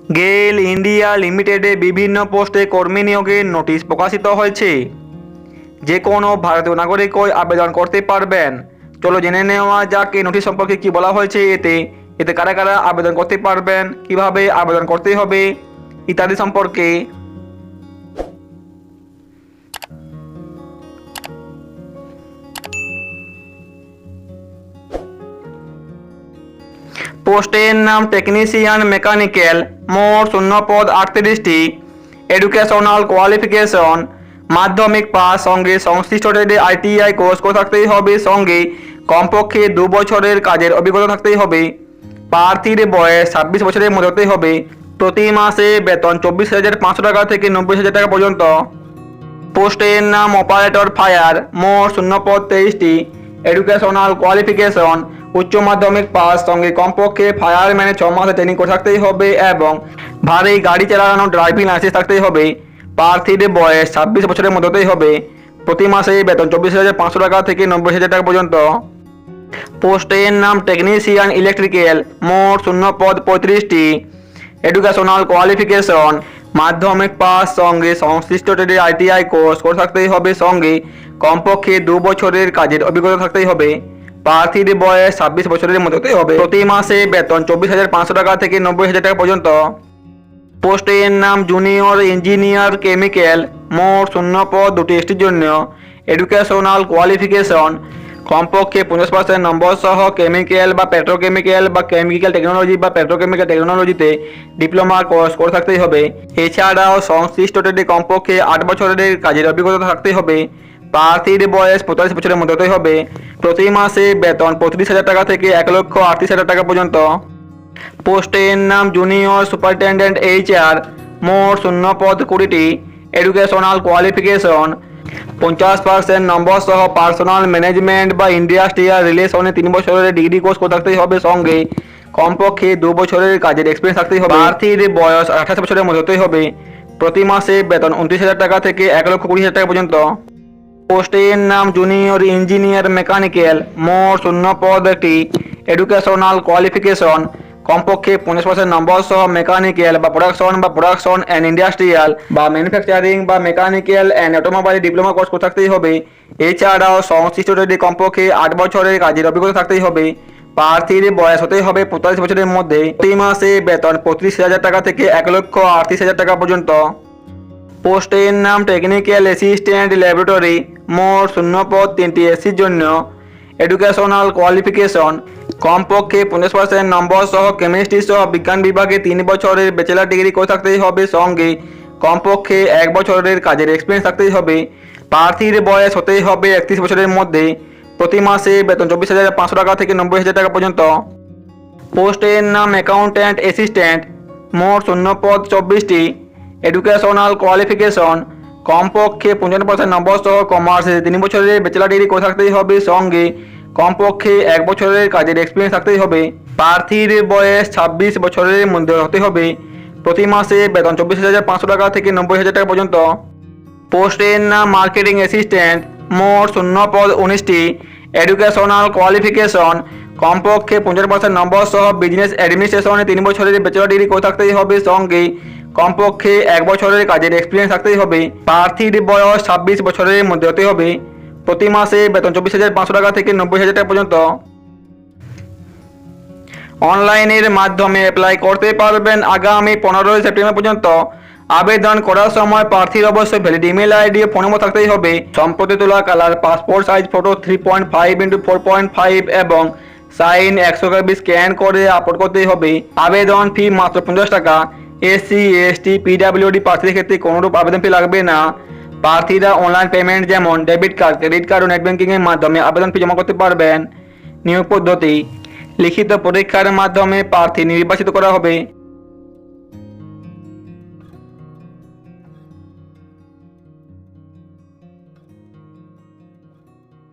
গেল ইন্ডিয়া লিমিটেডে বিভিন্ন পোস্টে কর্মী নিয়োগের নোটিশ প্রকাশিত হয়েছে। যে কোনো ভারতীয় নাগরিকই আবেদন করতে পারবেন। চলো জেনে নেওয়া যাক এই নোটিশ সম্পর্কে কি বলা হয়েছে। এতে কারা কারা আবেদন করতে পারবেন, কিভাবে আবেদন করতে হবে ইত্যাদি সম্পর্কে। পোস্টের নাম টেকনিশিয়ান মেকানিক্যাল, মোট শূন্য পদ 38টি। এডুকেশনাল কোয়ালিফিকেশন মাধ্যমিক পাস, সঙ্গে সংশ্লিষ্ট ট্রেডে ITI কোর্স করে থাকতেই হবে, সঙ্গে কমপক্ষে 2 বছরের কাজের অভিজ্ঞতা থাকতেই হবে। প্রার্থীর বয়স 26 বছরের মধ্যে হতে হবে। প্রতি মাসে বেতন 24,500 টাকা থেকে 90,000 টাকা পর্যন্ত। পোস্টের নাম অপারেটর ফায়ার, মোট শূন্য পদ 23টি। এডুকেশনাল কোয়ালিফিকেশন উচ্চ মাধ্যমিক পাস, সঙ্গে কমপক্ষে ফায়ারম্যানে 6 মাসে ট্রেনিং করে থাকতেই হবে এবং ভারী গাড়ি চালানোর ড্রাইভিং লাইসেন্স থাকতেই হবে। প্রার্থীর বয়স 26 বছরের মধ্যে হতেই হবে। প্রতি মাসে বেতন 24,500 টাকা থেকে 90,000 টাকা পর্যন্ত। পোস্টের নাম টেকনিশিয়ান ইলেকট্রিক্যাল, মোট শূন্য পদ 35টি। এডুকেশনাল কোয়ালিফিকেশন মাধ্যমিক পাস, সঙ্গে সংশ্লিষ্ট ট্রেডে ITI কোর্স করে থাকতেই হবে, সঙ্গে কমপক্ষে 2 বছরের কাজের অভিজ্ঞতা থাকতেই হবে। প্রার্থীর বয়স 26 বছরের মধ্যে হতেই হবে। প্রতি মাসে বেতন 24,500 টাকা থেকে 90,000 টাকা পর্যন্ত। পোস্টের নাম জুনিয়র ইঞ্জিনিয়ার কেমিক্যাল, মোট শূন্য পদ 2টির জন্য। এডুকেশনাল কোয়ালিফিকেশন কমপক্ষে 50% নম্বর সহ কেমিক্যাল বা পেট্রোকেমিক্যাল বা কেমিক্যাল টেকনোলজি বা পেট্রোকেমিক্যাল টেকনোলজিতে ডিপ্লোমা কোর্স করে থাকতেই হবে। এছাড়াও সংশ্লিষ্ট ট্রেডে কমপক্ষে 8 বছরের কাজের অভিজ্ঞতা থাকতেই হবে। প্রার্থীর বয়স 45 বছরের মধ্যে হতেই হবে। প্রতি মাসে বেতন 35,000 টাকা থেকে 1,38,000 টাকা পর্যন্ত। পোস্টের নাম জুনিয়র সুপারিনটেন্ডেন্ট HR, মোট শূন্য পদ 20টি। এডুকেশনাল কোয়ালিফিকেশন 50% নম্বর সহ পার্সোনাল ম্যানেজমেন্ট বা ইন্ডাস্ট্রিয়াল রিলেশনে 3 বছরের ডিগ্রি কোর্স করে থাকতেই হবে, সঙ্গে কমপক্ষে 2 বছরের কাজের এক্সপিরিয়েন্স থাকতেই হবে। প্রার্থীর বয়স 28 বছরের মধ্যে হতেই হবে। প্রতি মাসে বেতন 29,000 টাকা থেকে 1,20,000 টাকা পর্যন্ত। পোস্টের নাম জুনিয়র ইঞ্জিনিয়ার মেকানিক্যাল, মোট শূন্য পদ 1টি। এডুকেশনাল কোয়ালিফিকেশন কমপক্ষে 50% নম্বর সহ মেকানিক্যাল বা প্রোডাকশন অ্যান্ড ইন্ডাস্ট্রিয়াল বা ম্যানুফ্যাকচারিং বা mechanical and automobile diploma course করে থাকতেই হবে। এছাড়াও সংশ্লিষ্ট ট্রেডে কমপক্ষে 8 বছরের কাজের অভিজ্ঞতা থাকতেই হবে। প্রার্থীর বয়স হতেই হবে 45 বছরের মধ্যে। প্রতি মাসে বেতন 35,000 টাকা থেকে 1,38,000 টাকা পর্যন্ত। পোস্টের নাম টেকনিক্যাল অ্যাসিস্ট্যান্ট ল্যাবরেটরি, মোট শূন্য পদ 3টি SCর জন্য। এডুকেশনাল কোয়ালিফিকেশন কমপক্ষে 50% নম্বর সহ কেমিস্ট্রি সহ বিজ্ঞান বিভাগে 3 বছরের ব্যাচেলার ডিগ্রি করে থাকতেই হবে, সঙ্গে কমপক্ষে 1 বছরের কাজের এক্সপিরিয়েন্স থাকতেই হবে। প্রার্থীর বয়স হতেই হবে 31 বছরের মধ্যে। প্রতি মাসে বেতন 24,500 টাকা থেকে 90,000 টাকা পর্যন্ত। পোস্টের নাম অ্যাকাউন্ট্যান্ট অ্যাসিস্ট্যান্ট, মোট শূন্য পদ 24টি। এডুকেশনাল কোয়ালিফিকেশন কমপক্ষে 55% নম্বর সহ কমার্সে 3 বছরের ব্যাচেলার ডিগ্রি করে থাকতেই হবে, সঙ্গে কমপক্ষে 1 বছরের কাজের এক্সপিরিয়েন্স থাকতেই হবে। প্রার্থীর বয়স 26 বছরের মধ্যে হতে হবে। প্রতি মাসে বেতন 24,500 টাকা থেকে 90,000 টাকা পর্যন্ত। পোস্টের নাম মার্কেটিং অ্যাসিস্ট্যান্ট, মোট শূন্য পদ 19টি। এডুকেশনাল কোয়ালিফিকেশন কমপক্ষে 50% নম্বর সহ বিজনেস অ্যাডমিনিস্ট্রেশনে 3 বছরের ব্যাচেলার ডিগ্রি করে থাকতেই হবে, সঙ্গে কমপক্ষে 1 বছরের কাজের এক্সপিরিয়েন্স থাকতেই হবে। প্রার্থীর বয়স 26 বছরের মধ্যে হতে হবে। প্রতি মাসে বেতন 24,500 টাকা থেকে 90,000 টাকা পর্যন্ত। অনলাইনের মাধ্যমে অ্যাপ্লাই করতে পারবেন আগামী 15 সেপ্টেম্বর পর্যন্ত। আবেদন করার সময় প্রার্থীর অবশ্যই ভ্যালিড ইমেল আইডি ও ফোন নম্বর থাকতেই হবে। সম্প্রতি তোলা colour passport size photo 3.5x4.5 এবং সাইন 100 কপি স্ক্যান করে আপলোড করতেই হবে। আবেদন ফি মাত্র 50 টাকা। SC ST PWD প্রার্থীদের ক্ষেত্রে কোনোরূপ আবেদন ফি লাগবে না। প্রার্থীরা অনলাইন পেমেন্ট যেমন ডেবিট কার্ড, ক্রেডিট কার্ড ও নেট ব্যাংকিংয়ের মাধ্যমে আবেদন ফি জমা করতে পারবেন। নিয়োগ পদ্ধতি লিখিত পরীক্ষার মাধ্যমে প্রার্থী নির্বাচিত করা হবে।